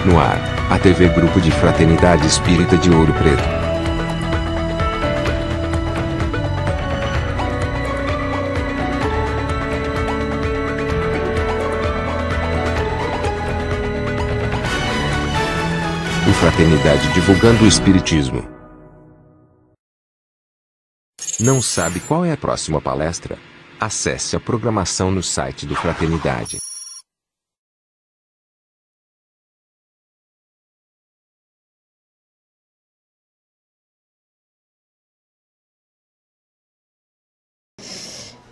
No ar, a TV Grupo de Fraternidade Espírita de Ouro Preto. O Fraternidade divulgando o Espiritismo. Não sabe qual é a próxima palestra? Acesse a programação no site do Fraternidade.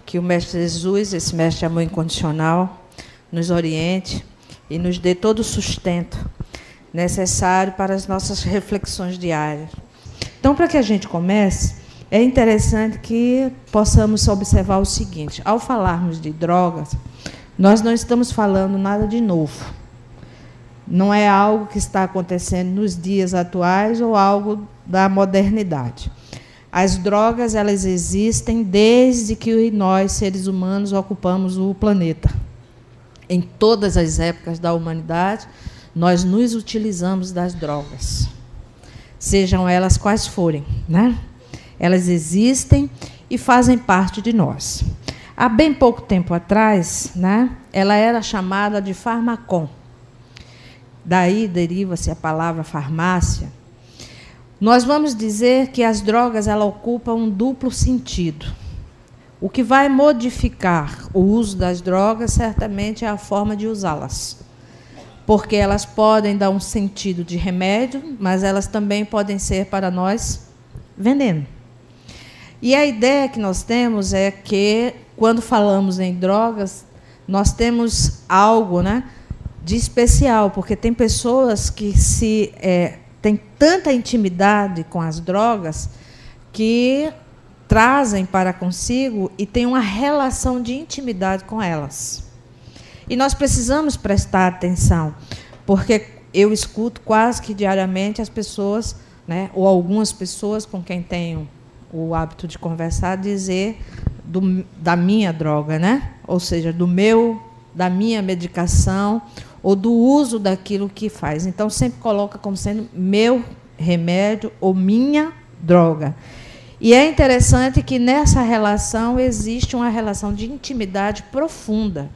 Que o Mestre Jesus, esse Mestre Amor Incondicional, nos oriente e nos dê todo o sustento necessário para as nossas reflexões diárias. Então, para que a gente comece, é interessante que possamos observar o seguinte: ao falarmos de drogas, nós não estamos falando nada de novo. Não é algo que está acontecendo nos dias atuais ou algo da modernidade. As drogas, elas existem desde que nós, seres humanos, ocupamos o planeta. Em todas as épocas da humanidade, nós nos utilizamos das drogas, sejam elas quais forem, né? Elas existem e fazem parte de nós. Há bem pouco tempo atrás, né, ela era chamada de farmacon. Daí deriva-se a palavra farmácia. Nós vamos dizer que as drogas elas ocupam um duplo sentido. O que vai modificar o uso das drogas, certamente, é a forma de usá-las. Porque elas podem dar um sentido de remédio, mas elas também podem ser para nós veneno. E a ideia que nós temos é que, quando falamos em drogas, nós temos algo, né, de especial, porque tem pessoas que têm tanta intimidade com as drogas que trazem para consigo e têm uma relação de intimidade com elas. E nós precisamos prestar atenção, porque eu escuto quase que diariamente as pessoas, né, ou algumas pessoas com quem tenho o hábito de conversar, dizer da minha droga, né? Ou seja, da minha medicação, ou do uso daquilo que faz. Então, sempre coloca como sendo meu remédio ou minha droga. E é interessante que nessa relação existe uma relação de intimidade profunda.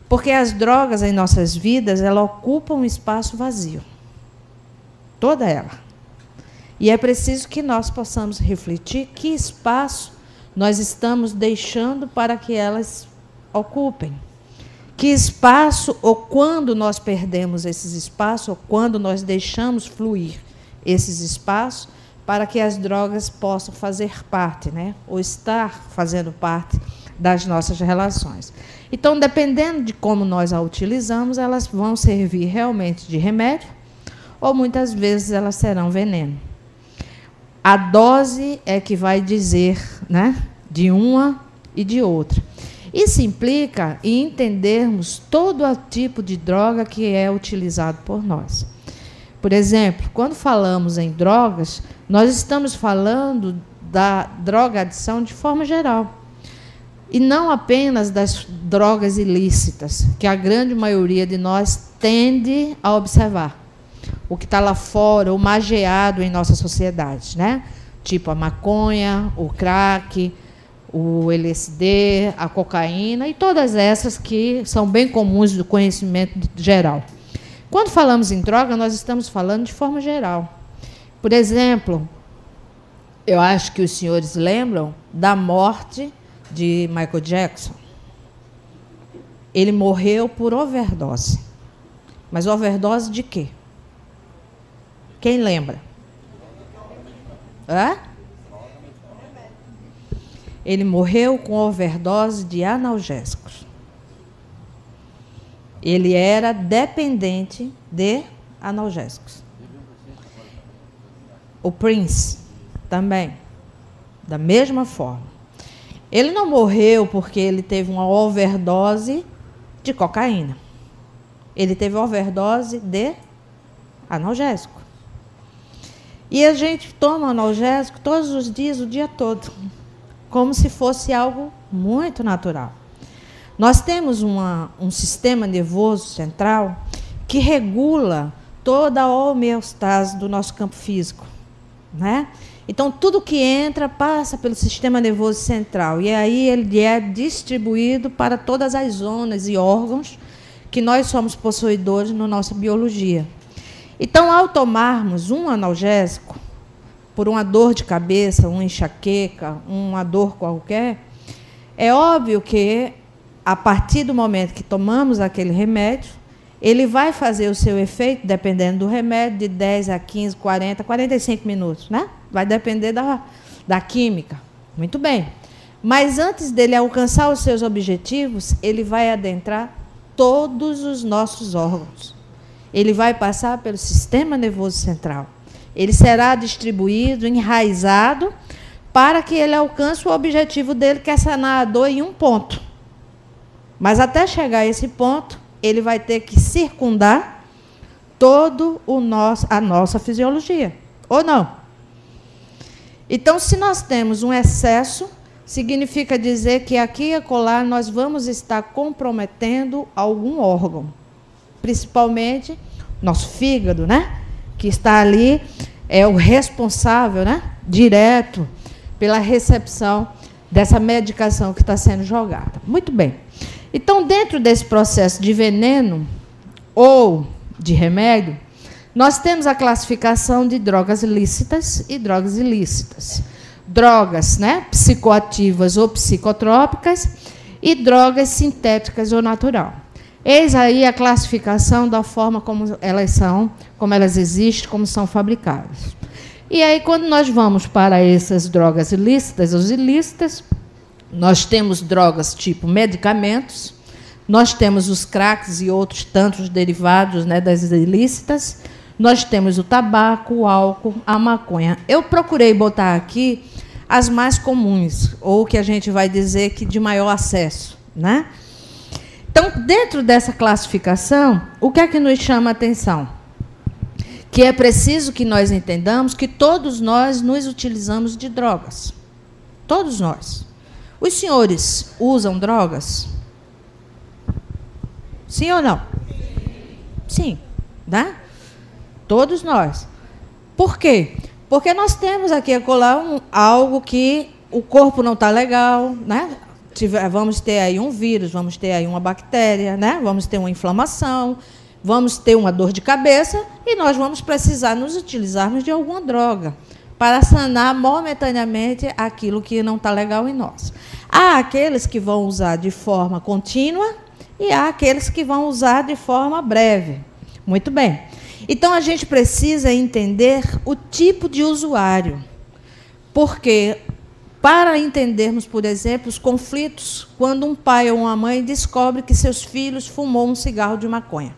Porque as drogas em nossas vidas, ela ocupam um espaço vazio. Toda ela. E é preciso que nós possamos refletir que espaço nós estamos deixando para que elas ocupem. Que espaço, ou quando nós perdemos esses espaços, ou quando nós deixamos fluir esses espaços, para que as drogas possam fazer parte, né, ou estar fazendo parte das nossas relações. Então, dependendo de como nós a utilizamos, elas vão servir realmente de remédio, ou muitas vezes elas serão veneno. A dose é que vai dizer, né, de uma e de outra. Isso implica em entendermos todo o tipo de droga que é utilizado por nós. Por exemplo, quando falamos em drogas, nós estamos falando da drogadição de forma geral. E não apenas das drogas ilícitas, que a grande maioria de nós tende a observar. O que está lá fora, o mageado em nossa sociedade, né? Tipo a maconha, o crack, o LSD, a cocaína e todas essas que são bem comuns do conhecimento geral. Quando falamos em droga, nós estamos falando de forma geral. Por exemplo, eu acho que os senhores lembram da morte de Michael Jackson. Ele morreu por overdose. Mas overdose de quê? Quem lembra? Hã? Ele morreu com overdose de analgésicos. Ele era dependente de analgésicos. O Prince também, da mesma forma. Ele não morreu porque ele teve uma overdose de cocaína. Ele teve overdose de analgésico. E a gente toma analgésico todos os dias, o dia todo, como se fosse algo muito natural. Nós temos um sistema nervoso central que regula toda a homeostase do nosso campo físico, né? Então, tudo que entra passa pelo sistema nervoso central. E aí ele é distribuído para todas as zonas e órgãos que nós somos possuidores na nossa biologia. Então, ao tomarmos um analgésico, por uma dor de cabeça, uma enxaqueca, uma dor qualquer, é óbvio que, a partir do momento que tomamos aquele remédio, ele vai fazer o seu efeito, dependendo do remédio, de 10 a 15, 40, 45 minutos, né? Vai depender da química. Muito bem. Mas antes dele alcançar os seus objetivos, ele vai adentrar todos os nossos órgãos. Ele vai passar pelo sistema nervoso central. Ele será distribuído, enraizado, para que ele alcance o objetivo dele, que é sanar a dor em um ponto. Mas até chegar a esse ponto, ele vai ter que circundar todo a nossa fisiologia. Ou não? Então, se nós temos um excesso, significa dizer que aqui e acolá nós vamos estar comprometendo algum órgão. Principalmente nosso fígado, né? Que está ali, é o responsável, né? Direto pela recepção dessa medicação que está sendo jogada. Muito bem. Então, dentro desse processo de veneno ou de remédio, nós temos a classificação de drogas lícitas e drogas ilícitas. Drogas, né, psicoativas ou psicotrópicas e drogas sintéticas ou natural. Eis aí a classificação da forma como elas são, como elas existem, como são fabricadas. E aí, quando nós vamos para essas drogas ilícitas ou ilícitas, nós temos drogas tipo medicamentos, nós temos os cracks e outros tantos derivados, né, das ilícitas, nós temos o tabaco, o álcool, a maconha. Eu procurei botar aqui as mais comuns, ou que a gente vai dizer que de maior acesso, né? Então, dentro dessa classificação, o que é que nos chama a atenção? Que é preciso que nós entendamos que todos nós nos utilizamos de drogas. Todos nós. Os senhores usam drogas? Sim ou não? Sim, né? Todos nós. Por quê? Porque nós temos aqui acolá algo que o corpo não está legal, né? Vamos ter aí um vírus, vamos ter aí uma bactéria, né? Vamos ter uma inflamação, vamos ter uma dor de cabeça e nós vamos precisar nos utilizarmos de alguma droga para sanar momentaneamente aquilo que não está legal em nós. Há aqueles que vão usar de forma contínua e há aqueles que vão usar de forma breve. Muito bem. Então, a gente precisa entender o tipo de usuário, porque, para entendermos, por exemplo, os conflitos, quando um pai ou uma mãe descobre que seus filhos fumou um cigarro de maconha.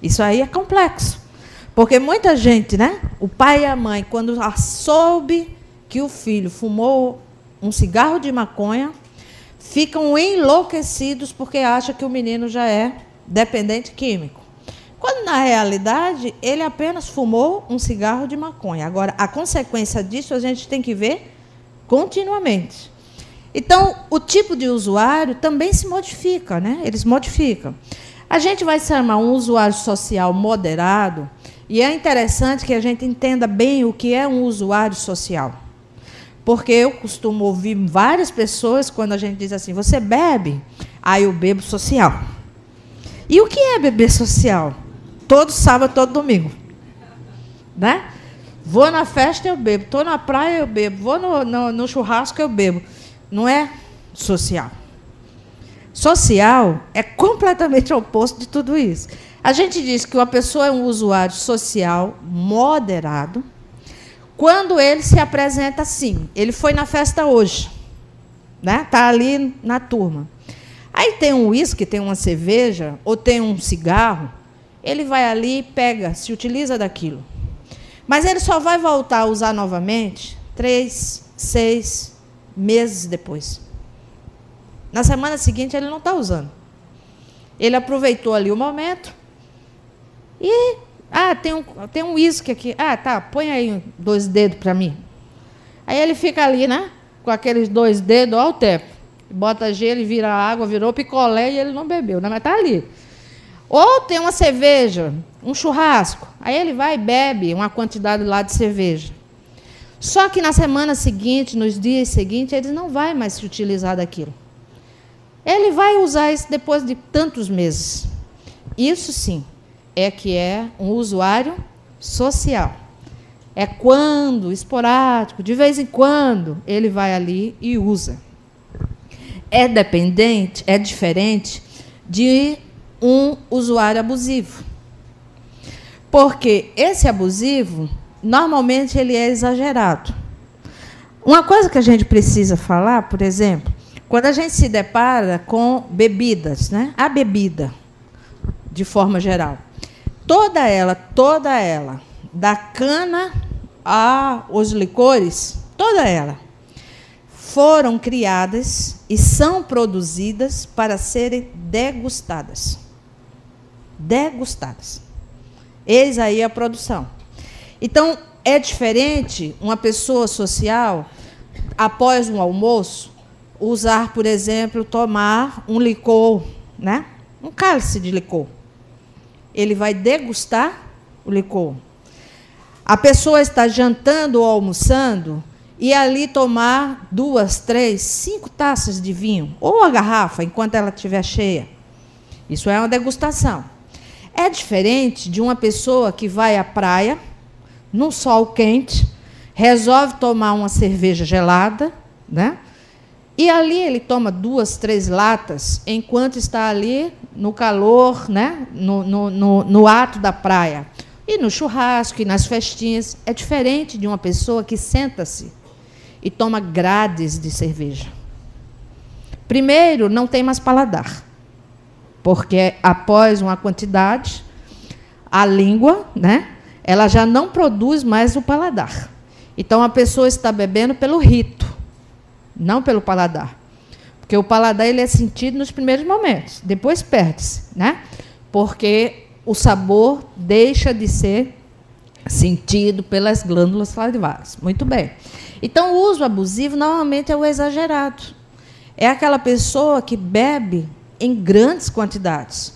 Isso aí é complexo, porque muita gente, né, o pai e a mãe, quando soube que o filho fumou um cigarro de maconha, ficam enlouquecidos porque acham que o menino já é dependente químico. Quando, na realidade, ele apenas fumou um cigarro de maconha. Agora, a consequência disso a gente tem que ver continuamente. Então, o tipo de usuário também se modifica, né? Eles modificam. A gente vai chamar um usuário social moderado, e é interessante que a gente entenda bem o que é um usuário social. Porque eu costumo ouvir várias pessoas, quando a gente diz assim, você bebe? Ah, eu bebo social. E o que é beber social? Todo sábado, todo domingo. Né? Vou na festa, eu bebo. Estou na praia, eu bebo. Vou no churrasco, eu bebo. Não é social. Social é completamente o oposto de tudo isso. A gente diz que uma pessoa é um usuário social moderado quando ele se apresenta assim. Ele foi na festa hoje. Está ali na turma. Aí tem um uísque, tem uma cerveja, ou tem um cigarro, ele vai ali, pega, se utiliza daquilo. Mas ele só vai voltar a usar novamente 3, 6 meses depois. Na semana seguinte, ele não está usando. Ele aproveitou ali o momento e... tem um uísque aqui. Tá, põe aí 2 dedos para mim. Aí ele fica ali, né? Com aqueles 2 dedos, olha o tempo. Bota gelo e vira água, virou picolé e ele não bebeu, né? Mas está ali. Ou tem uma cerveja, um churrasco, aí ele vai e bebe uma quantidade lá de cerveja. Só que na semana seguinte, nos dias seguintes, ele não vai mais se utilizar daquilo. Ele vai usar isso depois de tantos meses. Isso sim é que é um usuário social. É quando, esporádico, de vez em quando, ele vai ali e usa. É dependente, é diferente de um usuário abusivo. Porque esse abusivo, normalmente, ele é exagerado. Uma coisa que a gente precisa falar, por exemplo, quando a gente se depara com bebidas, né? A bebida, de forma geral, toda ela, da cana aos licores, toda ela, foram criadas e são produzidas para serem degustadas. Degustadas. Eis aí a produção. Então, é diferente uma pessoa social, após um almoço, usar, por exemplo, tomar um licor, né? Um cálice de licor. Ele vai degustar o licor. A pessoa está jantando ou almoçando e ali tomar 2, 3, 5 taças de vinho, ou a garrafa, enquanto ela estiver cheia. Isso é uma degustação. É diferente de uma pessoa que vai à praia, num sol quente, resolve tomar uma cerveja gelada, né? E ali ele toma 2, 3 latas, enquanto está ali no calor, né? No ato da praia. E no churrasco, e nas festinhas. É diferente de uma pessoa que senta-se e toma grades de cerveja. Primeiro, não tem mais paladar, porque após uma quantidade, a língua, né, ela já não produz mais o paladar. Então, a pessoa está bebendo pelo rito, não pelo paladar. Porque o paladar ele é sentido nos primeiros momentos, depois perde-se, né? Porque o sabor deixa de ser sentido pelas glândulas salivares. Muito bem. Então, o uso abusivo normalmente é o exagerado. É aquela pessoa que bebe em grandes quantidades.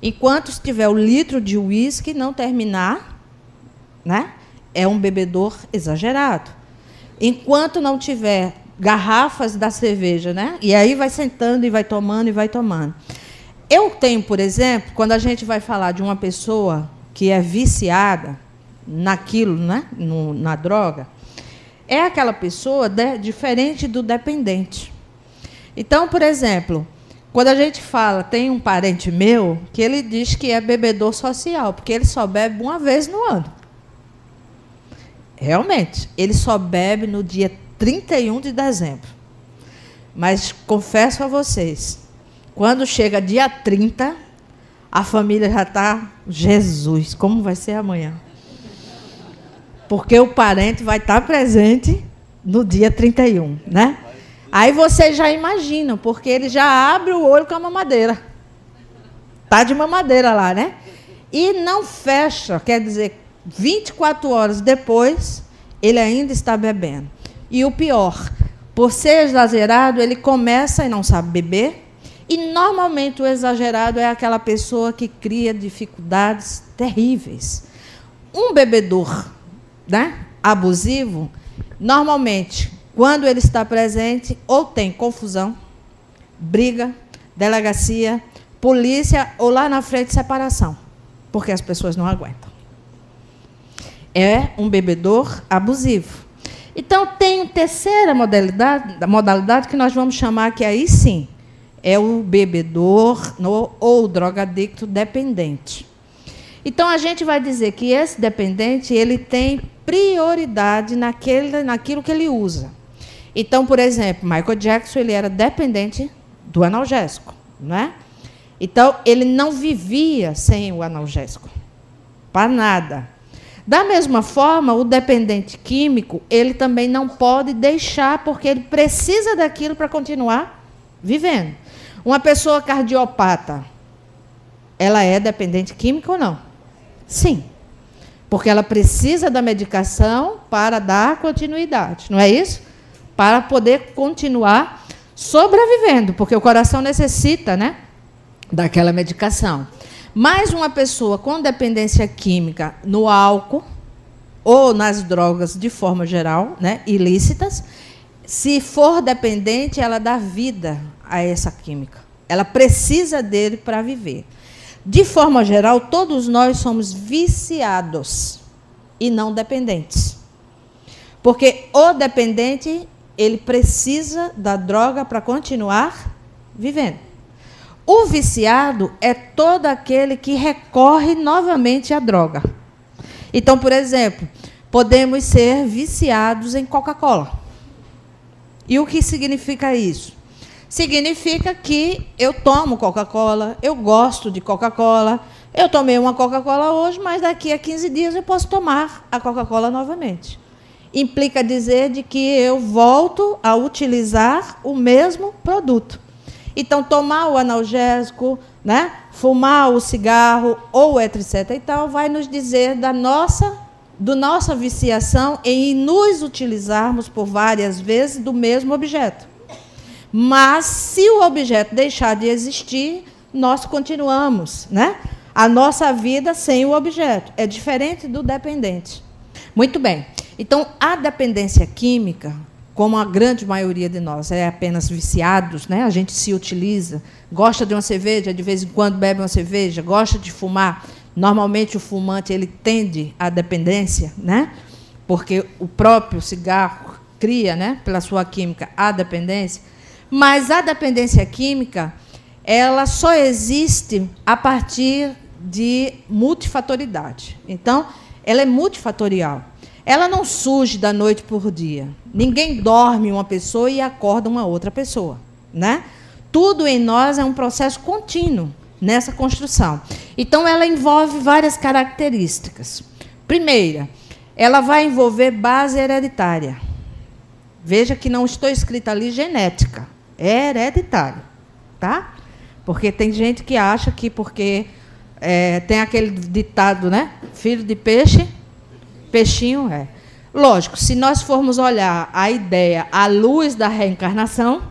Enquanto se tiver o litro de uísque não terminar, né, é um bebedor exagerado. Enquanto não tiver garrafas da cerveja, né, e aí vai sentando e vai tomando e vai tomando. Eu tenho, por exemplo, quando a gente vai falar de uma pessoa que é viciada naquilo, né, na droga, é aquela pessoa diferente do dependente. Então, por exemplo, quando a gente fala, tem um parente meu que ele diz que é bebedor social, porque ele só bebe uma vez no ano. Realmente, ele só bebe no dia 31 de dezembro. Mas confesso a vocês, quando chega dia 30, a família já está, Jesus, como vai ser amanhã? Porque o parente vai estar presente no dia 31, né? Aí vocês já imaginam, porque ele já abre o olho com a mamadeira. Está de mamadeira lá, né? E não fecha, quer dizer, 24 horas depois, ele ainda está bebendo. E o pior, por ser exagerado, ele começa e não sabe beber. E, normalmente, o exagerado é aquela pessoa que cria dificuldades terríveis. Um bebedor, né, abusivo, normalmente, quando ele está presente, ou tem confusão, briga, delegacia, polícia, ou lá na frente, separação, porque as pessoas não aguentam. É um bebedor abusivo. Então, tem uma terceira modalidade que nós vamos chamar, que aí sim, é o bebedor ou drogadicto dependente. Então, a gente vai dizer que esse dependente ele tem prioridade naquilo que ele usa. Então, por exemplo, Michael Jackson ele era dependente do analgésico, não é? Então, ele não vivia sem o analgésico, para nada. Da mesma forma, o dependente químico, ele também não pode deixar, porque ele precisa daquilo para continuar vivendo. Uma pessoa cardiopata, ela é dependente química ou não? Sim. Porque ela precisa da medicação para dar continuidade, não é isso? Para poder continuar sobrevivendo, porque o coração necessita, né, daquela medicação. Mas uma pessoa com dependência química no álcool ou nas drogas de forma geral, né, ilícitas, se for dependente, ela dá vida a essa química. Ela precisa dele para viver. De forma geral, todos nós somos viciados e não dependentes. Porque o dependente, ele precisa da droga para continuar vivendo. O viciado é todo aquele que recorre novamente à droga. Então, por exemplo, podemos ser viciados em Coca-Cola. E o que significa isso? Significa que eu tomo Coca-Cola, eu gosto de Coca-Cola, eu tomei uma Coca-Cola hoje, mas daqui a 15 dias eu posso tomar a Coca-Cola novamente. Implica dizer de que eu volto a utilizar o mesmo produto. Então, tomar o analgésico, né, fumar o cigarro, ou etc. e tal, vai nos dizer da nossa viciação em nos utilizarmos por várias vezes do mesmo objeto. Mas, se o objeto deixar de existir, nós continuamos, né, a nossa vida sem o objeto. É diferente do dependente. Muito bem. Então, a dependência química, como a grande maioria de nós é apenas viciados, né, a gente se utiliza, gosta de uma cerveja, de vez em quando bebe uma cerveja, gosta de fumar. Normalmente, o fumante ele tende à dependência, né, porque o próprio cigarro cria, né, pela sua química, a dependência. Mas a dependência química, ela só existe a partir de multifatoriedade. Então, ela é multifatorial. Ela não surge da noite por dia. Ninguém dorme uma pessoa e acorda uma outra pessoa, né? Tudo em nós é um processo contínuo nessa construção. Então, ela envolve várias características. Primeira, ela vai envolver base hereditária. Veja que não estou escrita ali genética. É hereditário, tá? Porque tem gente que acha que porque tem aquele ditado, né? Filho de peixe, peixinho é. Lógico, se nós formos olhar a ideia à luz da reencarnação,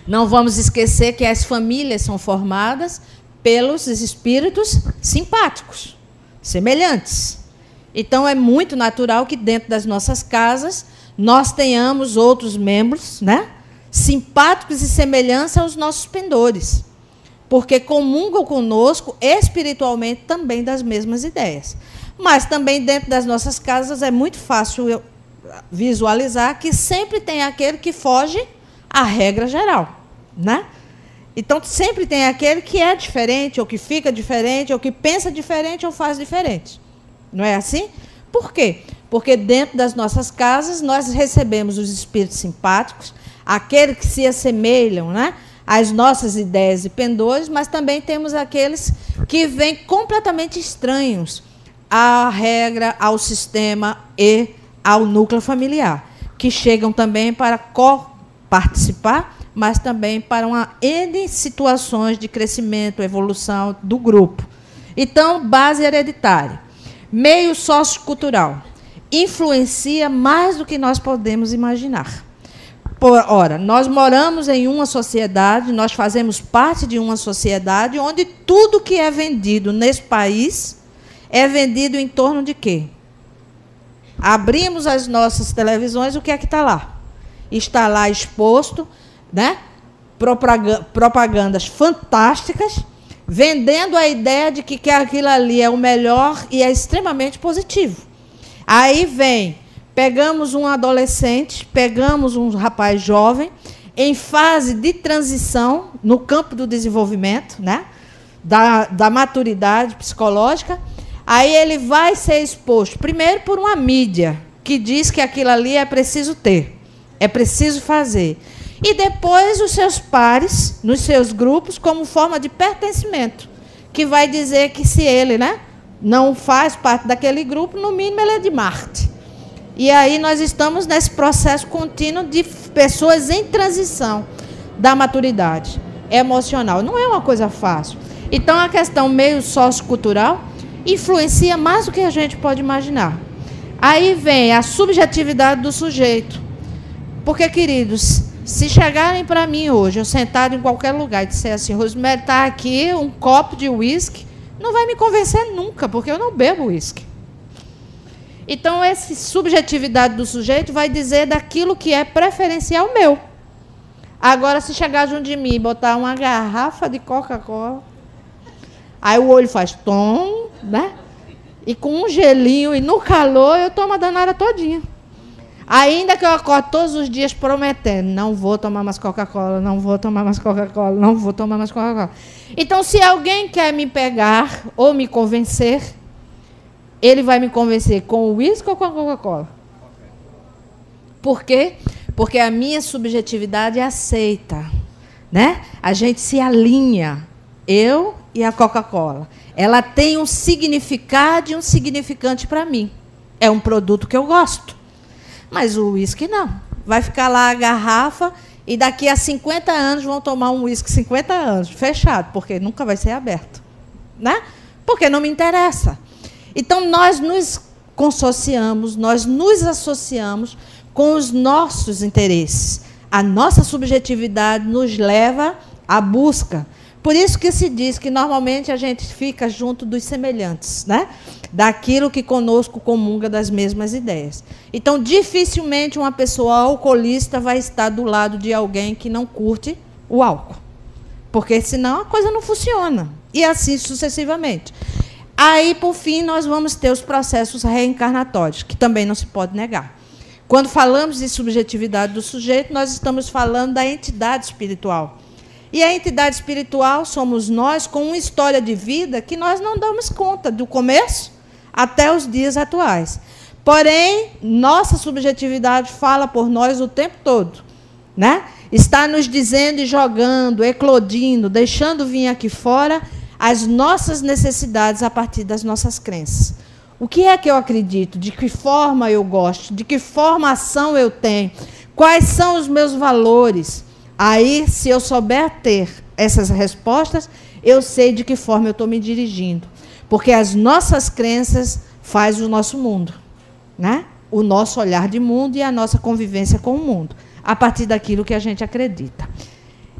não vamos esquecer que as famílias são formadas pelos espíritos simpáticos, semelhantes. Então, é muito natural que dentro das nossas casas nós tenhamos outros membros, né, simpáticos e semelhantes aos nossos pendores, porque comungam conosco espiritualmente também das mesmas ideias. Mas também dentro das nossas casas é muito fácil visualizar que sempre tem aquele que foge à regra geral, né? Então, sempre tem aquele que é diferente, ou que fica diferente, ou que pensa diferente, ou faz diferente. Não é assim? Por quê? Porque dentro das nossas casas nós recebemos os espíritos simpáticos, aqueles que se assemelham, né, às nossas ideias e pendores, mas também temos aqueles que vêm completamente estranhos à regra, ao sistema e ao núcleo familiar, que chegam também para co-participar, mas também para uma N situações de crescimento, evolução do grupo. Então, base hereditária. Meio sociocultural. Influencia mais do que nós podemos imaginar. Ora, nós moramos em uma sociedade, nós fazemos parte de uma sociedade onde tudo que é vendido nesse país é vendido em torno de quê? Abrimos as nossas televisões, o que é que está lá? Está lá exposto, né, propagandas fantásticas, vendendo a ideia de que aquilo ali é o melhor e é extremamente positivo. Aí vem, pegamos um adolescente, pegamos um rapaz jovem, em fase de transição no campo do desenvolvimento, né, da maturidade psicológica. Aí ele vai ser exposto, primeiro, por uma mídia que diz que aquilo ali é preciso ter, é preciso fazer. E depois os seus pares, nos seus grupos, como forma de pertencimento, que vai dizer que se ele, né, não faz parte daquele grupo, no mínimo ele é de Marte. E aí nós estamos nesse processo contínuo de pessoas em transição da maturidade emocional. Não é uma coisa fácil. Então, a questão meio sociocultural influencia mais do que a gente pode imaginar. Aí vem a subjetividade do sujeito. Porque, queridos, se chegarem para mim hoje, eu sentado em qualquer lugar e disser assim, Rosemary, está aqui um copo de uísque, não vai me convencer nunca, porque eu não bebo uísque. Então, essa subjetividade do sujeito vai dizer daquilo que é preferencial meu. Agora, se chegar junto de mim e botar uma garrafa de Coca-Cola, aí o olho faz tom, né? E com um gelinho e no calor, eu tomo a danada todinha. Ainda que eu acordo todos os dias prometendo, não vou tomar mais Coca-Cola, não vou tomar mais Coca-Cola, não vou tomar mais Coca-Cola. Então, se alguém quer me pegar ou me convencer, ele vai me convencer com o uísque ou com a Coca-Cola? Por quê? Porque a minha subjetividade aceita, né? A gente se alinha, eu e a Coca-Cola. Ela tem um significado e um significante para mim. É um produto que eu gosto. Mas o uísque não. Vai ficar lá a garrafa e daqui a 50 anos vão tomar um uísque 50 anos, fechado, porque nunca vai ser aberto. Né? Porque não me interessa. Então, nós nos consociamos, nós nos associamos com os nossos interesses. A nossa subjetividade nos leva à busca. Por isso que se diz que, normalmente, a gente fica junto dos semelhantes, né? Daquilo que conosco comunga das mesmas ideias. Então, dificilmente uma pessoa alcoolista vai estar do lado de alguém que não curte o álcool. Porque, senão, a coisa não funciona. E assim sucessivamente. Aí, por fim, nós vamos ter os processos reencarnatórios, que também não se pode negar. Quando falamos de subjetividade do sujeito, nós estamos falando da entidade espiritual. E a entidade espiritual somos nós, com uma história de vida que nós não damos conta, do começo até os dias atuais. Porém, nossa subjetividade fala por nós o tempo todo, né? Está nos dizendo e jogando, eclodindo, deixando vir aqui fora as nossas necessidades a partir das nossas crenças. O que é que eu acredito? De que forma eu gosto? De que formação eu tenho? Quais são os meus valores? Aí, se eu souber ter essas respostas, eu sei de que forma eu estou me dirigindo. Porque as nossas crenças fazem o nosso mundo, né? O nosso olhar de mundo e a nossa convivência com o mundo, a partir daquilo que a gente acredita.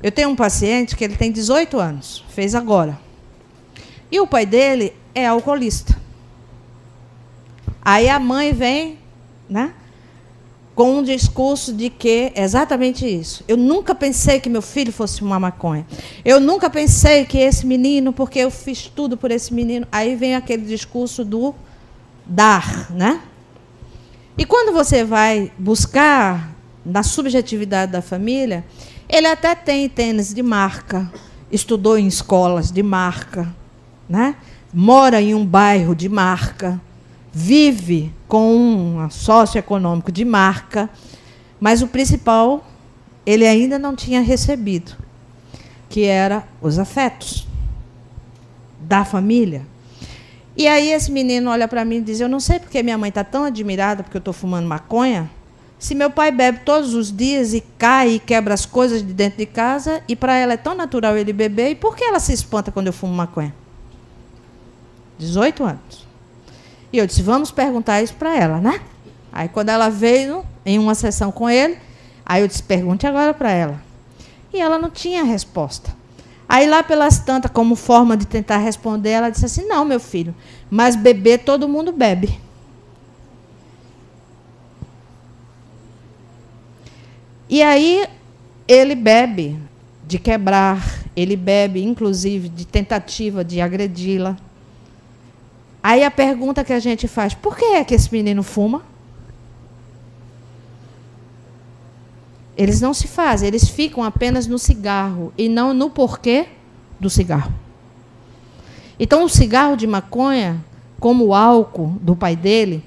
Eu tenho um paciente que ele tem 18 anos, fez agora. E o pai dele é alcoolista. Aí a mãe vem, né, com um discurso de que é exatamente isso. Eu nunca pensei que meu filho fosse fumar maconha. Eu nunca pensei que esse menino, porque eu fiz tudo por esse menino. Aí vem aquele discurso do dar, né? E quando você vai buscar na subjetividade da família, ele até tem tênis de marca, estudou em escolas de marca, né? Mora em um bairro de marca, vive com um socioeconômico de marca, mas o principal ele ainda não tinha recebido, que era os afetos da família. E aí esse menino olha para mim e diz, eu não sei porque minha mãe está tão admirada porque eu estou fumando maconha, se meu pai bebe todos os dias e cai e quebra as coisas de dentro de casa, e para ela é tão natural ele beber, e por que ela se espanta quando eu fumo maconha? 18 anos. E eu disse, vamos perguntar isso para ela, né? Aí, quando ela veio em uma sessão com ele, aí eu disse, pergunte agora para ela. E ela não tinha resposta. Aí, lá pelas tantas, como forma de tentar responder, ela disse assim, não, meu filho, mas beber todo mundo bebe. E aí, ele bebe de quebrar, ele bebe, inclusive, de tentativa de agredi-la. Aí a pergunta que a gente faz, por que é que esse menino fuma? Eles não se fazem, eles ficam apenas no cigarro e não no porquê do cigarro. Então, o cigarro de maconha, como o álcool do pai dele,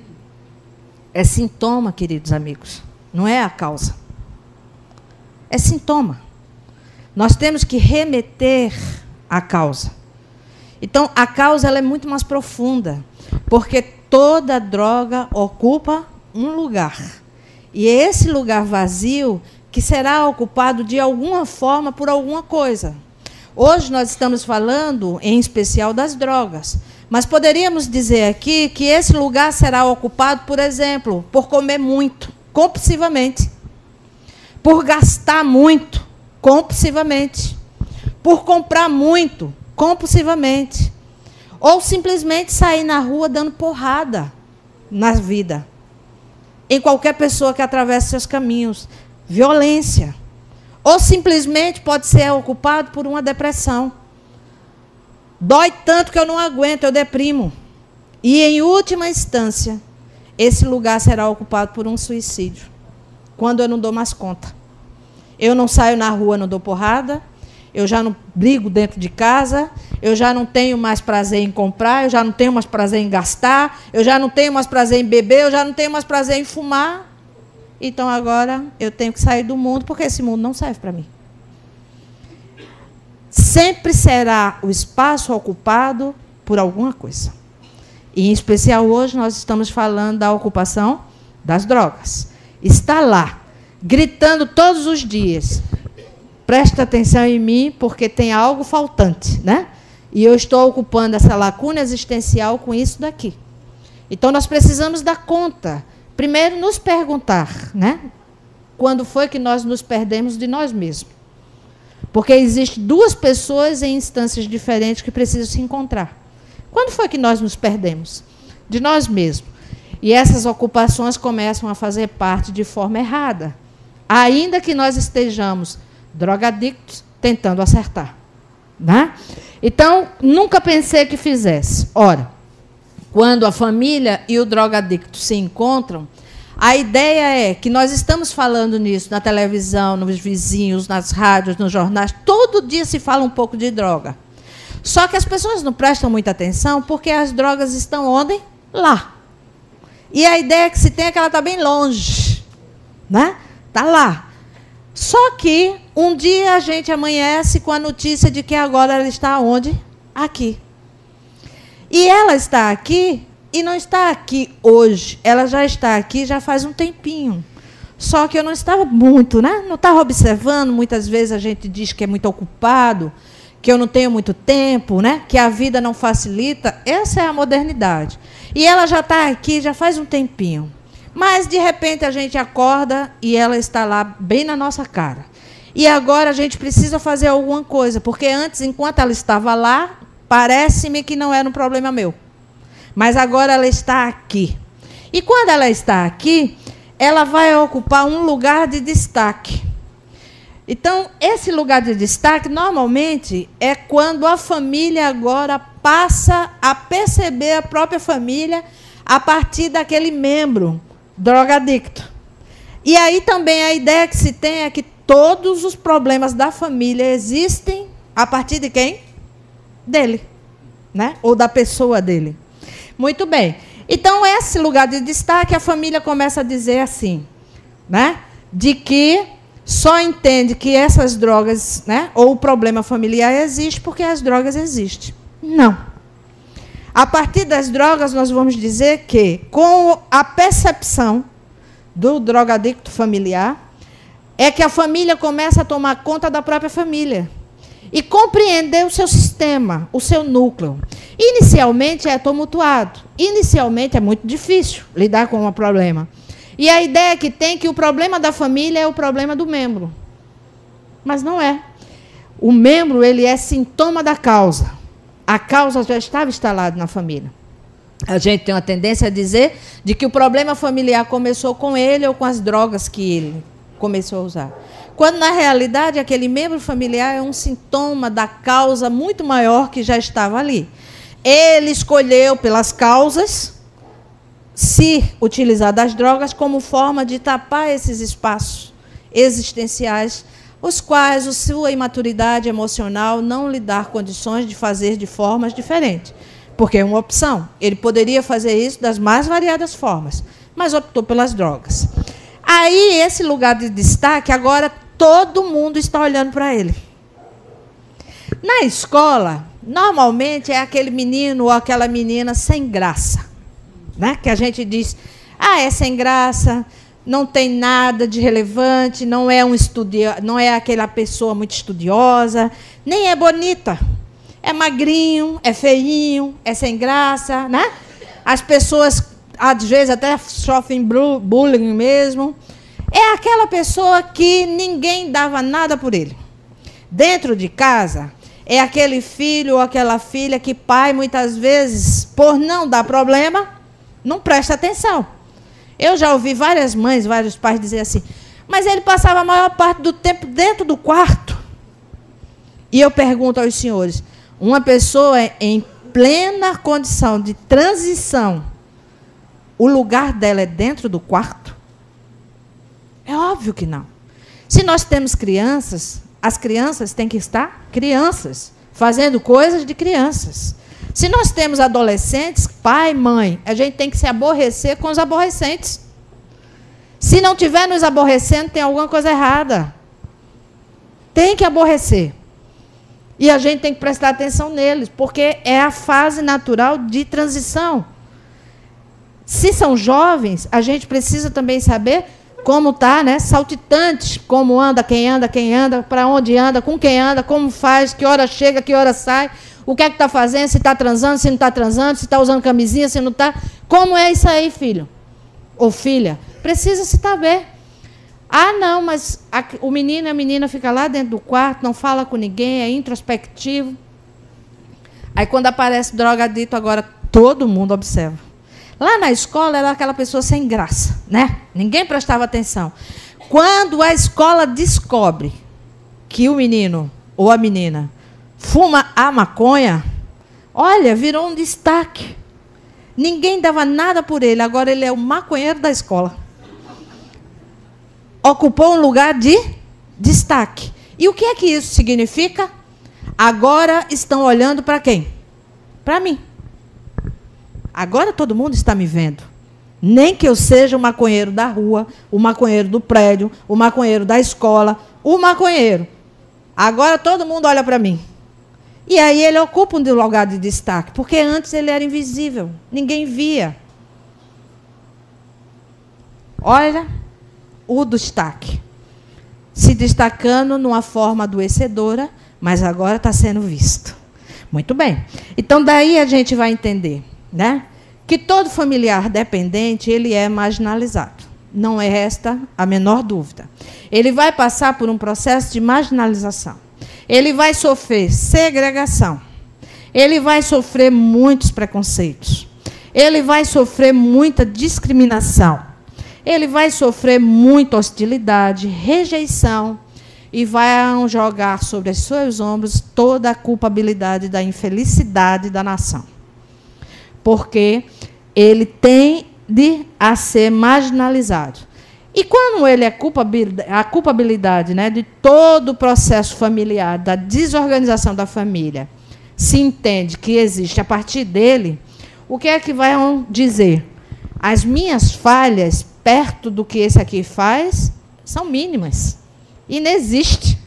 é sintoma, queridos amigos, não é a causa. É sintoma. Nós temos que remeter à causa. Então, a causa ela é muito mais profunda, porque toda droga ocupa um lugar. E é esse lugar vazio que será ocupado de alguma forma por alguma coisa. Hoje nós estamos falando, em especial, das drogas. Mas poderíamos dizer aqui que esse lugar será ocupado, por exemplo, por comer muito, compulsivamente. Por gastar muito, compulsivamente. Por comprar muito, compulsivamente. Ou simplesmente sair na rua dando porrada na vida. Em qualquer pessoa que atravesse seus caminhos. Violência. Ou simplesmente pode ser ocupado por uma depressão. Dói tanto que eu não aguento, eu deprimo. E, em última instância, esse lugar será ocupado por um suicídio. Quando eu não dou mais conta. Eu não saio na rua, não dou porrada. Eu já não brigo dentro de casa. Eu já não tenho mais prazer em comprar. Eu já não tenho mais prazer em gastar. Eu já não tenho mais prazer em beber. Eu já não tenho mais prazer em fumar. Então, agora, eu tenho que sair do mundo, porque esse mundo não serve para mim. Sempre será o espaço ocupado por alguma coisa. E, em especial, hoje, nós estamos falando da ocupação das drogas. Está lá, gritando todos os dias. Presta atenção em mim, porque tem algo faltante, né? E eu estou ocupando essa lacuna existencial com isso daqui. Então, nós precisamos dar conta. Primeiro, nos perguntar, né? Quando foi que nós nos perdemos de nós mesmos? Porque existem duas pessoas em instâncias diferentes que precisam se encontrar. Quando foi que nós nos perdemos? De nós mesmos. E essas ocupações começam a fazer parte de forma errada. Ainda que nós estejamos drogadictos tentando acertar. Né? Então, nunca pensei que fizesse. Ora, quando a família e o drogadicto se encontram, a ideia é que nós estamos falando nisso na televisão, nos vizinhos, nas rádios, nos jornais. Todo dia se fala um pouco de droga. Só que as pessoas não prestam muita atenção porque as drogas estão onde? Lá. E a ideia que se tem é que ela está bem longe. Né? Está lá. Só que um dia a gente amanhece com a notícia de que agora ela está onde? Aqui. E ela está aqui e não está aqui hoje. Ela já está aqui já faz um tempinho. Só que eu não estava muito, né? Não estava observando. Muitas vezes a gente diz que é muito ocupado, que eu não tenho muito tempo, né? Que a vida não facilita. Essa é a modernidade. E ela já está aqui já faz um tempinho. Mas, de repente, a gente acorda e ela está lá bem na nossa cara. E agora a gente precisa fazer alguma coisa, porque antes, enquanto ela estava lá, parece-me que não era um problema meu. Mas agora ela está aqui. E quando ela está aqui, ela vai ocupar um lugar de destaque. Então, esse lugar de destaque, normalmente, é quando a família agora passa a perceber a própria família a partir daquele membro drogadicto. E aí também a ideia que se tem é que todos os problemas da família existem a partir de quem? Dele, né? Ou da pessoa dele. Muito bem. Então, esse lugar de destaque, a família começa a dizer assim, né? De que só entende que essas drogas, né? Ou o problema familiar existe porque as drogas existem. Não. A partir das drogas, nós vamos dizer que, com a percepção do drogadicto familiar, é que a família começa a tomar conta da própria família e compreender o seu sistema, o seu núcleo. Inicialmente é tumultuado, inicialmente é muito difícil lidar com o problema. E a ideia que tem é que o problema da família é o problema do membro. Mas não é. O membro, ele é sintoma da causa. A causa já estava instalada na família. A gente tem uma tendência a dizer de que o problema familiar começou com ele ou com as drogas que ele começou a usar. Quando, na realidade, aquele membro familiar é um sintoma da causa muito maior que já estava ali. Ele escolheu, pelas causas, se utilizar das drogas como forma de tapar esses espaços existenciais, os quais a sua imaturidade emocional não lhe dá condições de fazer de formas diferentes. Porque é uma opção. Ele poderia fazer isso das mais variadas formas, mas optou pelas drogas. Aí, esse lugar de destaque, agora todo mundo está olhando para ele. Na escola, normalmente é aquele menino ou aquela menina sem graça, né? Que a gente diz, é sem graça, não tem nada de relevante, não é aquela pessoa muito estudiosa, nem é bonita. É magrinho, é feinho, é sem graça, né? As pessoas, às vezes, até sofrem bullying mesmo. É aquela pessoa que ninguém dava nada por ele. Dentro de casa, é aquele filho ou aquela filha que pai, muitas vezes, por não dar problema, não presta atenção. Eu já ouvi várias mães, vários pais dizer assim, mas ele passava a maior parte do tempo dentro do quarto. E eu pergunto aos senhores, uma pessoa em plena condição de transição, o lugar dela é dentro do quarto? É óbvio que não. Se nós temos crianças, as crianças têm que estar crianças, fazendo coisas de crianças. Se nós temos adolescentes, pai, mãe, a gente tem que se aborrecer com os aborrecentes. Se não estiver nos aborrecendo, tem alguma coisa errada. Tem que aborrecer. E a gente tem que prestar atenção neles, porque é a fase natural de transição. Se são jovens, a gente precisa também saber como está, né? Saltitante, como anda, quem anda, para onde anda, com quem anda, como faz, que hora chega, que hora sai, o que é que está fazendo, se está transando, se não está transando, se está usando camisinha, se não está. Como é isso aí, filho? Ou filha? Precisa se saber. Ah, não, mas o menino e a menina ficam lá dentro do quarto, não fala com ninguém, é introspectivo. Aí, quando aparece drogadito, agora todo mundo observa. Lá na escola, era aquela pessoa sem graça, né? Ninguém prestava atenção. Quando a escola descobre que o menino ou a menina fuma a maconha, olha, virou um destaque. Ninguém dava nada por ele, agora ele é o maconheiro da escola. Ocupou um lugar de destaque. E o que é que isso significa? Agora estão olhando para quem? Para mim. Agora todo mundo está me vendo. Nem que eu seja o maconheiro da rua, o maconheiro do prédio, o maconheiro da escola, o maconheiro. Agora todo mundo olha para mim. E aí ele ocupa um lugar de destaque, porque antes ele era invisível, ninguém via. Olha o destaque. Se destacando numa forma adoecedora, mas agora está sendo visto. Muito bem. Então, daí a gente vai entender, né, que todo familiar dependente, ele é marginalizado. Não é esta a menor dúvida. Ele vai passar por um processo de marginalização. Ele vai sofrer segregação. Ele vai sofrer muitos preconceitos. Ele vai sofrer muita discriminação. Ele vai sofrer muita hostilidade, rejeição, e vai jogar sobre os seus ombros toda a culpabilidade da infelicidade da nação. Porque ele tende a ser marginalizado. E quando ele é a culpabilidade, né, de todo o processo familiar, da desorganização da família, se entende que existe a partir dele, o que é que vão dizer? As minhas falhas, perto do que esse aqui faz, são mínimas. Inexiste.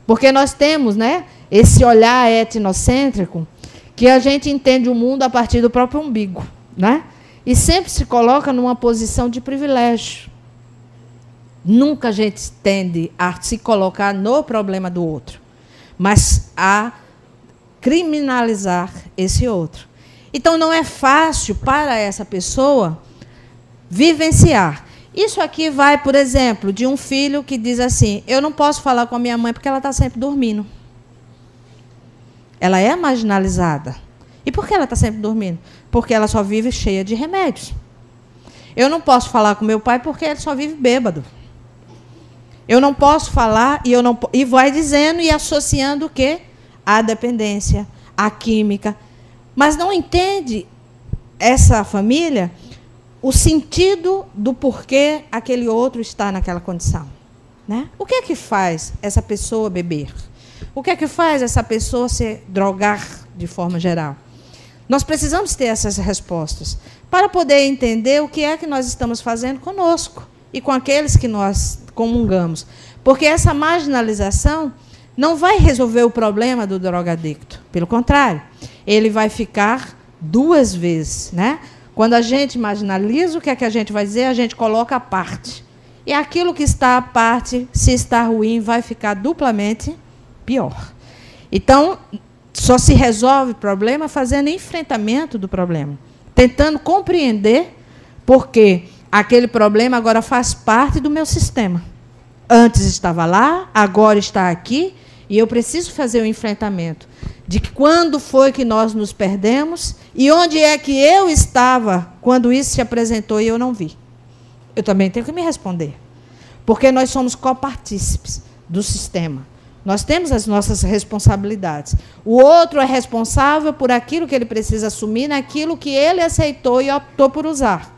Porque nós temos, né, esse olhar etnocêntrico, que a gente entende o mundo a partir do próprio umbigo, né? E sempre se coloca numa posição de privilégio. Nunca a gente tende a se colocar no problema do outro, mas a criminalizar esse outro. Então, não é fácil para essa pessoa vivenciar. Isso aqui vai, por exemplo, de um filho que diz assim, eu não posso falar com a minha mãe porque ela está sempre dormindo. Ela é marginalizada. E por que ela está sempre dormindo? Porque ela só vive cheia de remédios. Eu não posso falar com meu pai porque ele só vive bêbado. Eu não posso falar e vai dizendo e associando o quê? A dependência, a química. Mas não entende essa família o sentido do porquê aquele outro está naquela condição, né? O que é que faz essa pessoa beber? O que é que faz essa pessoa se drogar de forma geral? Nós precisamos ter essas respostas para poder entender o que é que nós estamos fazendo conosco e com aqueles que nós comungamos. Porque essa marginalização não vai resolver o problema do drogadicto. Pelo contrário, ele vai ficar duas vezes, né? Quando a gente marginaliza, o que é que a gente vai dizer? A gente coloca à parte. E aquilo que está à parte, se está ruim, vai ficar duplamente pior. Então, só se resolve o problema fazendo enfrentamento do problema, tentando compreender porque aquele problema agora faz parte do meu sistema. Antes estava lá, agora está aqui, E eu preciso fazer o enfrentamento de que quando foi que nós nos perdemos e onde é que eu estava quando isso se apresentou e eu não vi. Eu também tenho que me responder. Porque nós somos copartícipes do sistema. Nós temos as nossas responsabilidades. O outro é responsável por aquilo que ele precisa assumir, naquilo que ele aceitou e optou por usar.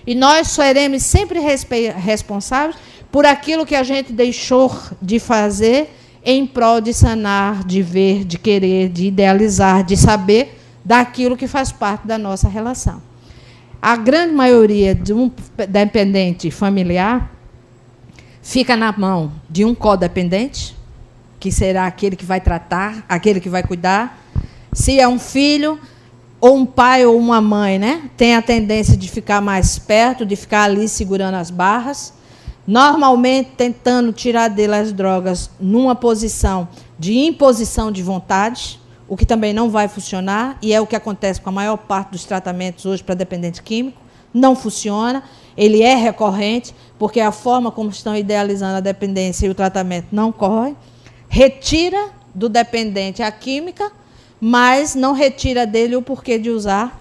E nós seremos sempre responsáveis por aquilo que a gente deixou de fazer em prol de sanar, de ver, de querer, de idealizar, de saber daquilo que faz parte da nossa relação. A grande maioria de um dependente familiar fica na mão de um codependente, que será aquele que vai tratar, aquele que vai cuidar. Se é um filho, ou um pai ou uma mãe, né, tem a tendência de ficar mais perto, de ficar ali segurando as barras, normalmente tentando tirar dele as drogas numa posição de imposição de vontade, o que também não vai funcionar, e é o que acontece com a maior parte dos tratamentos hoje para dependente químico. Não funciona, ele é recorrente, porque a forma como estão idealizando a dependência e o tratamento não corre. Retira do dependente a química, mas não retira dele o porquê de usar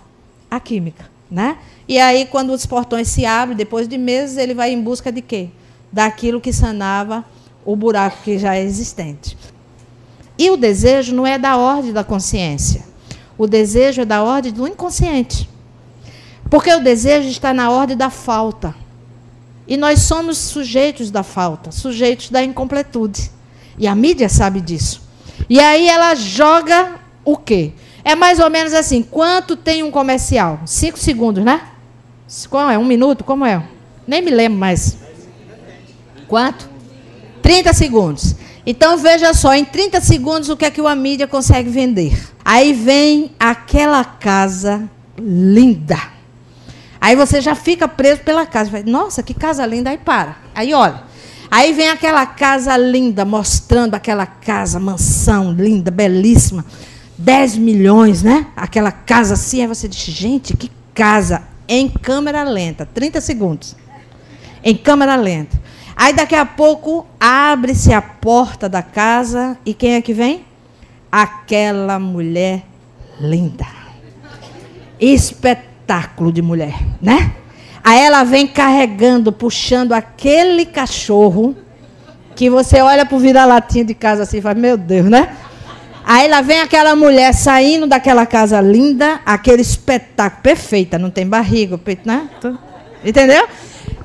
a química, né? E aí, quando os portões se abrem, depois de meses, ele vai em busca de quê? Daquilo que sanava o buraco que já é existente. E o desejo não é da ordem da consciência. O desejo é da ordem do inconsciente. Porque o desejo está na ordem da falta. E nós somos sujeitos da falta, sujeitos da incompletude. E a mídia sabe disso. E aí ela joga o quê? É mais ou menos assim, quanto tem um comercial? 5 segundos, né? Como é? 1 minuto? Como é? Nem me lembro mais. Quanto? 30 segundos. Então, veja só, em 30 segundos, o que é que a mídia consegue vender? Aí vem aquela casa linda. Aí você já fica preso pela casa. Nossa, que casa linda. Aí para. Aí olha. Aí vem aquela casa linda, mostrando aquela casa, mansão linda, belíssima. 10 milhões, né? Aquela casa assim. Aí você diz, gente, que casa. Em câmera lenta. 30 segundos. Em câmera lenta. Aí daqui a pouco abre-se a porta da casa. E quem é que vem? Aquela mulher linda. Espetáculo de mulher, né? Aí ela vem carregando, puxando aquele cachorro, que você olha para o vira-latinha de casa assim e fala, meu Deus, né? Aí lá vem aquela mulher saindo daquela casa linda, aquele espetáculo, perfeita, não tem barriga, peito, né? Entendeu?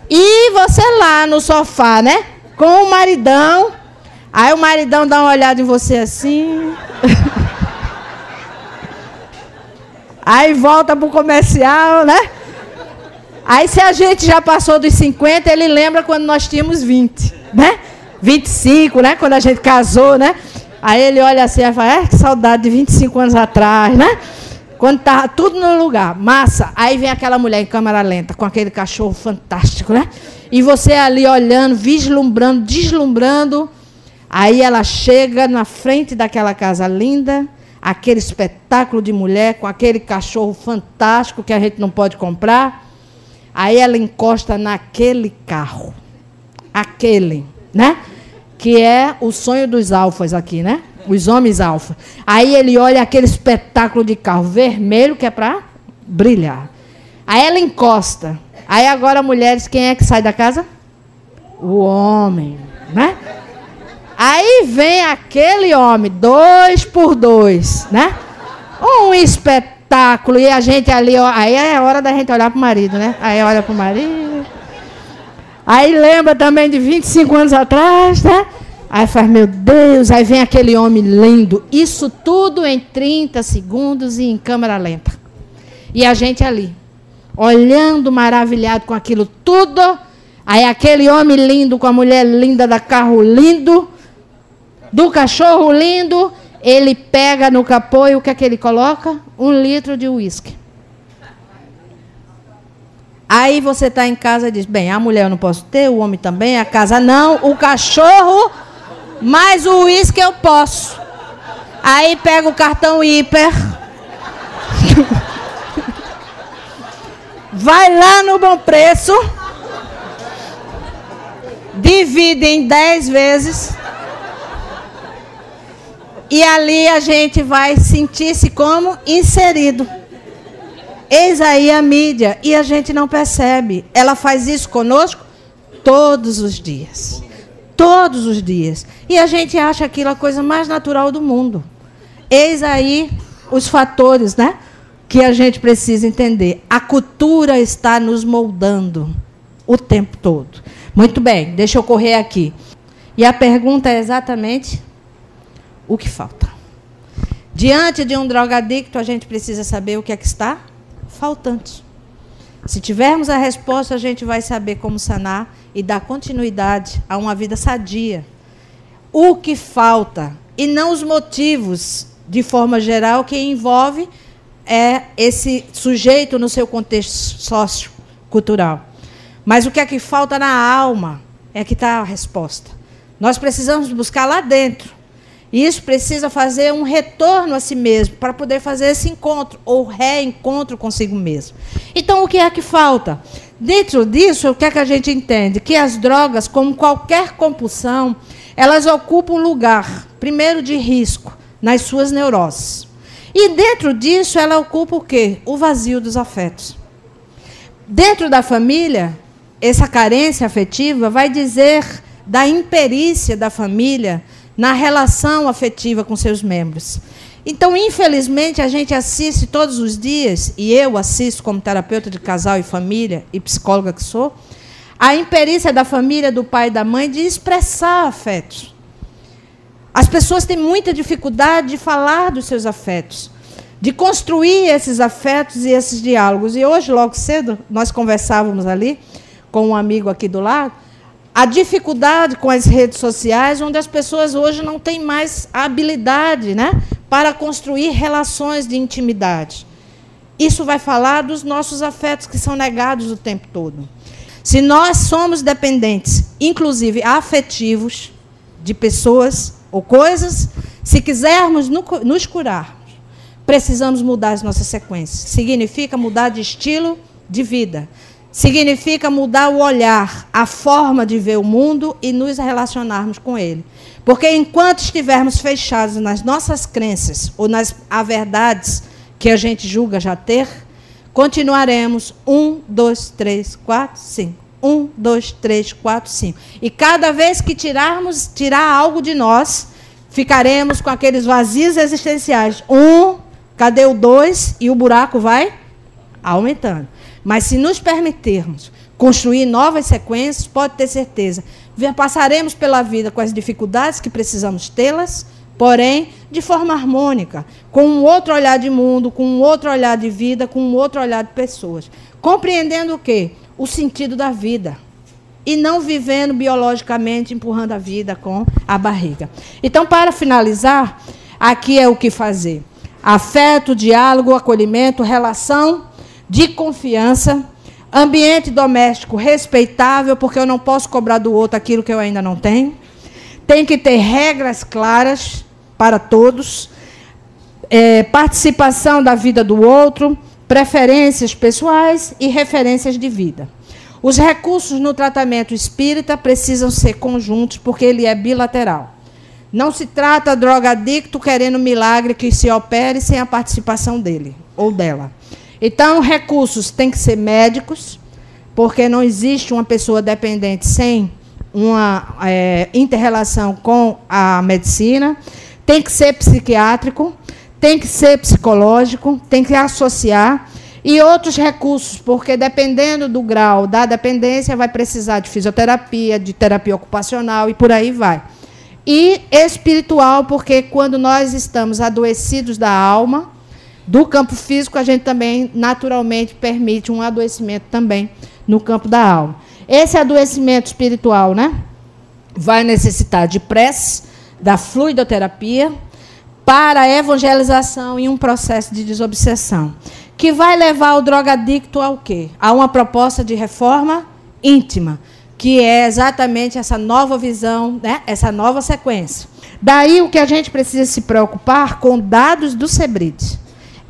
E você lá no sofá, né? Com o maridão. Aí o maridão dá uma olhada em você assim. Aí volta pro comercial, né? Aí se a gente já passou dos 50, ele lembra quando nós tínhamos 20, né? 25, né? Quando a gente casou, né? Aí ele olha assim e fala, que saudade de 25 anos atrás, né? Quando estava tudo no lugar, massa. Aí vem aquela mulher em câmera lenta, com aquele cachorro fantástico, né? E você ali olhando, vislumbrando, deslumbrando. Aí ela chega na frente daquela casa linda, aquele espetáculo de mulher, com aquele cachorro fantástico que a gente não pode comprar. Aí ela encosta naquele carro. Aquele, né? Que é o sonho dos alfas aqui, né? Os homens alfa. Aí ele olha aquele espetáculo de carro vermelho que é para brilhar. Aí ela encosta. Aí agora, mulheres, quem é que sai da casa? O homem, né? Aí vem aquele homem, 2 por 2, né? Um espetáculo. E a gente ali, ó, aí é hora da gente olhar para o marido, né? Aí olha para o marido. Aí lembra também de 25 anos atrás, né? Aí faz, meu Deus, aí vem aquele homem lindo. Isso tudo em 30 segundos e em câmera lenta. E a gente ali, olhando maravilhado com aquilo tudo. Aí aquele homem lindo com a mulher linda da carro lindo, do cachorro lindo, ele pega no capô e o que é que ele coloca? 1 litro de uísque. Aí você está em casa e diz, bem, a mulher eu não posso ter, o homem também, a casa não, o cachorro, mas o uísque eu posso. Aí pega o cartão hiper, vai lá no Bom Preço, divide em 10 vezes, E ali a gente vai sentir-se como inserido. Eis aí a mídia. E a gente não percebe. Ela faz isso conosco todos os dias. Todos os dias. E a gente acha aquilo a coisa mais natural do mundo. Eis aí os fatores, né, que a gente precisa entender. A cultura está nos moldando o tempo todo. Muito bem, deixa eu correr aqui. E a pergunta é exatamente o que falta. Diante de um drogadicto, a gente precisa saber o que é que está faltando. Se tivermos a resposta, a gente vai saber como sanar e dar continuidade a uma vida sadia. O que falta, e não os motivos, de forma geral, que envolve esse sujeito no seu contexto sociocultural. Mas o que é que falta na alma é que está a resposta. Nós precisamos buscar lá dentro. E isso precisa fazer um retorno a si mesmo, para poder fazer esse encontro, ou reencontro consigo mesmo. Então, o que é que falta? Dentro disso, o que é que a gente entende? Que as drogas, como qualquer compulsão, elas ocupam um lugar, primeiro, de risco, nas suas neuroses. E dentro disso, ela ocupa o quê? O vazio dos afetos. Dentro da família, essa carência afetiva vai dizer da imperícia da família na relação afetiva com seus membros. Então, infelizmente, a gente assiste todos os dias, e eu assisto como terapeuta de casal e família, e psicóloga que sou, a imperícia da família, do pai e da mãe, de expressar afetos. As pessoas têm muita dificuldade de falar dos seus afetos, de construir esses afetos e esses diálogos. E hoje, logo cedo, nós conversávamos ali com um amigo aqui do lado, a dificuldade com as redes sociais, onde as pessoas hoje não têm mais a habilidade, né, para construir relações de intimidade. Isso vai falar dos nossos afetos que são negados o tempo todo. Se nós somos dependentes, inclusive afetivos, de pessoas ou coisas, se quisermos nos curarmos, precisamos mudar as nossas sequências. Significa mudar de estilo de vida. Significa mudar o olhar, a forma de ver o mundo e nos relacionarmos com ele. Porque enquanto estivermos fechados nas nossas crenças ou nas verdades que a gente julga já ter, continuaremos 1, 2, 3, 4, 5. 1, 2, 3, 4, 5. E cada vez que tirar algo de nós, ficaremos com aqueles vazios existenciais. 1, cadê o 2? E o buraco vai aumentando. Mas se nos permitirmos construir novas sequências, pode ter certeza, passaremos pela vida com as dificuldades que precisamos tê-las, porém, de forma harmônica, com um outro olhar de mundo, com um outro olhar de vida, com um outro olhar de pessoas. Compreendendo o quê? O sentido da vida. E não vivendo biologicamente, empurrando a vida com a barriga. Então, para finalizar, aqui é o que fazer. Afeto, diálogo, acolhimento, relação de confiança, ambiente doméstico respeitável, porque eu não posso cobrar do outro aquilo que eu ainda não tenho. Tem que ter regras claras para todos, participação da vida do outro, preferências pessoais e referências de vida. Os recursos no tratamento espírita precisam ser conjuntos, porque ele é bilateral. Não se trata drogadicto querendo milagre que se opere sem a participação dele ou dela. Então, recursos têm que ser médicos, porque não existe uma pessoa dependente sem uma inter-relação com a medicina. Tem que ser psiquiátrico, tem que ser psicológico, tem que associar. E outros recursos, porque dependendo do grau da dependência, vai precisar de fisioterapia, de terapia ocupacional e por aí vai. E espiritual, porque quando nós estamos adoecidos da alma, do campo físico, a gente também, naturalmente, permite um adoecimento também no campo da alma. Esse adoecimento espiritual, né, vai necessitar de prece, da fluidoterapia, para a evangelização e um processo de desobsessão, que vai levar o drogadicto ao quê? A uma proposta de reforma íntima, que é exatamente essa nova visão, né, essa nova sequência. Daí o que a gente precisa se preocupar com dados do SEBRID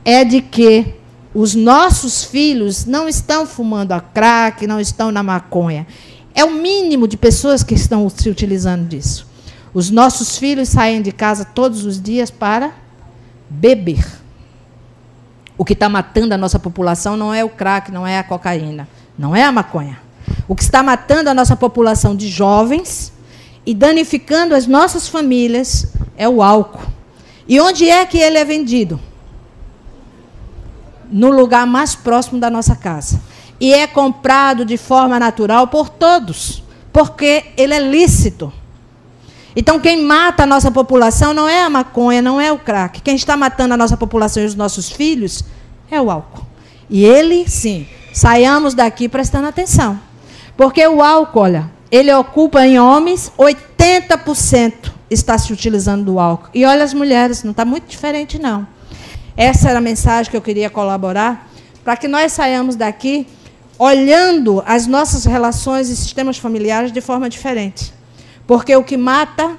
é de que os nossos filhos não estão fumando a crack, não estão na maconha. É o mínimo de pessoas que estão se utilizando disso. Os nossos filhos saem de casa todos os dias para beber. O que está matando a nossa população não é o crack, não é a cocaína, não é a maconha. O que está matando a nossa população de jovens e danificando as nossas famílias é o álcool. E onde é que ele é vendido? No lugar mais próximo da nossa casa. E é comprado de forma natural por todos, porque ele é lícito. Então, quem mata a nossa população não é a maconha, não é o crack. Quem está matando a nossa população e os nossos filhos é o álcool. E ele, sim, saiamos daqui prestando atenção. Porque o álcool, olha, ele ocupa em homens 80% está se utilizando do álcool. E olha as mulheres, não está muito diferente, não. Essa era a mensagem que eu queria colaborar, para que nós saiamos daqui olhando as nossas relações e sistemas familiares de forma diferente. Porque o que mata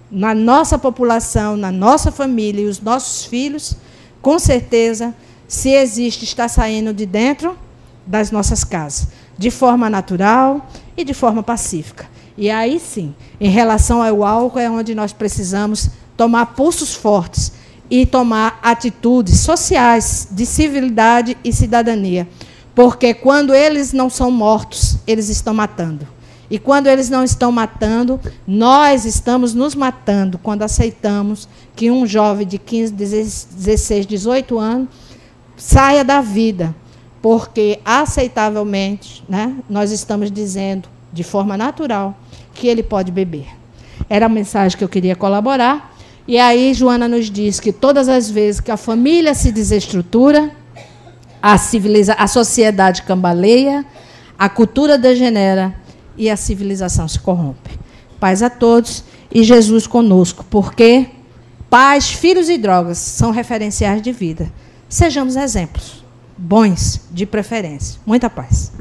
na nossa população, na nossa família e os nossos filhos, com certeza, se existe, está saindo de dentro das nossas casas, de forma natural e de forma pacífica. E aí sim, em relação ao álcool, é onde nós precisamos tomar pulsos fortes e tomar atitudes sociais de civilidade e cidadania. Porque quando eles não são mortos, eles estão matando. E quando eles não estão matando, nós estamos nos matando quando aceitamos que um jovem de 15, 16, 18 anos saia da vida. Porque, aceitavelmente, né, nós estamos dizendo, de forma natural, que ele pode beber. Era a mensagem que eu queria colaborar. E aí, Joana nos diz que todas as vezes que a família se desestrutura, a sociedade cambaleia, a cultura degenera e a civilização se corrompe. Paz a todos e Jesus conosco, porque pais, filhos e drogas são referenciais de vida. Sejamos exemplos bons, de preferência. Muita paz.